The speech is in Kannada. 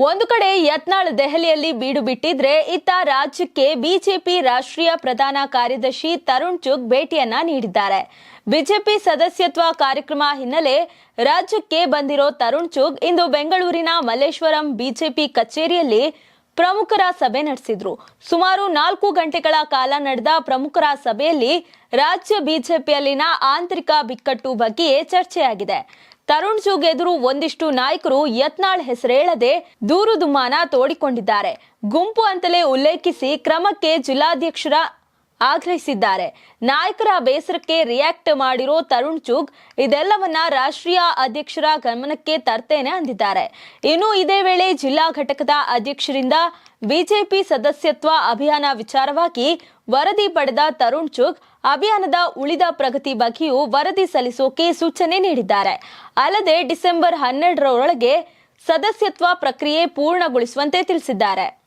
ಒಂದು ಕಡೆ ಯತ್ನಾಳ್ ದೆಹಲಿಯಲ್ಲಿ ಬೀಡು ಬಿಟ್ಟಿದ್ರೆ ಇತ್ತ ರಾಜ್ಯಕ್ಕೆ ಬಿಜೆಪಿ ರಾಷ್ಟ್ರೀಯ ಪ್ರಧಾನ ಕಾರ್ಯದರ್ಶಿ ತರುಣ್ ಚುಗ್ ಭೇಟಿಯನ್ನ ನೀಡಿದ್ದಾರೆ. ಬಿಜೆಪಿ ಸದಸ್ಯತ್ವ ಕಾರ್ಯಕ್ರಮ ಹಿನ್ನೆಲೆ ರಾಜ್ಯಕ್ಕೆ ಬಂದಿರೋ ತರುಣ್ ಚುಗ್ ಇಂದು ಬೆಂಗಳೂರಿನ ಮಲ್ಲೇಶ್ವರಂ ಬಿಜೆಪಿ ಕಚೇರಿಯಲ್ಲಿ ಪ್ರಮುಖರ ಸಭೆ ನಡೆಸಿದ್ರು. ಸುಮಾರು 4 ಗಂಟೆಗಳ ಕಾಲ ನಡೆದ ಪ್ರಮುಖರ ಸಭೆಯಲ್ಲಿ ರಾಜ್ಯ ಬಿಜೆಪಿಯಲ್ಲಿನ ಆಂತರಿಕ ಬಿಕ್ಕಟ್ಟು ಬಗ್ಗೆಯೇ ಚರ್ಚೆಯಾಗಿದೆ. ತರುಣ್ ಚುಗ್ ಎದುರು ಒಂದಿಷ್ಟು ನಾಯಕರು ಯತ್ನಾಳ್ ಹೆಸರೇಳದೆ ದೂರು ದುಮ್ಮಾನ ತೋಡಿಕೊಂಡಿದ್ದಾರೆ. ಗುಂಪು ಅಂತಲೇ ಉಲ್ಲೇಖಿಸಿ ಕ್ರಮಕ್ಕೆ ಜಿಲ್ಲಾಧ್ಯಕ್ಷರ ಆಗ್ರಹಿಸಿದ್ದಾರೆ. ನಾಯಕರ ಬೇಸರಕ್ಕೆ ರಿಯಾಕ್ಟ್ ಮಾಡಿರೋ ತರುಣ್ ಚುಗ್ ಇದೆಲ್ಲವನ್ನ ರಾಷ್ಟ್ರೀಯ ಅಧ್ಯಕ್ಷರ ಗಮನಕ್ಕೆ ತರ್ತೇನೆ ಅಂದಿದ್ದಾರೆ. ಇನ್ನು ಇದೇ ವೇಳೆ ಜಿಲ್ಲಾ ಘಟಕದ ಅಧ್ಯಕ್ಷರಿಂದ ಬಿಜೆಪಿ ಸದಸ್ಯತ್ವ ಅಭಿಯಾನ ವಿಚಾರವಾಗಿ ವರದಿ ಪಡೆದ ತರುಣ್ ಚುಗ್ ಅಭಿಯಾನದ ಉಳಿದ ಪ್ರಗತಿ ಬಗ್ಗೆಯೂ ವರದಿ ಸಲ್ಲಿಸೋಕೆ ಸೂಚನೆ ನೀಡಿದ್ದಾರೆ. ಅಲ್ಲದೆ ಡಿಸೆಂಬರ್ 12ರೊಳಗೆ ಸದಸ್ಯತ್ವ ಪ್ರಕ್ರಿಯೆ ಪೂರ್ಣಗೊಳಿಸುವಂತೆ ತಿಳಿಸಿದ್ದಾರೆ.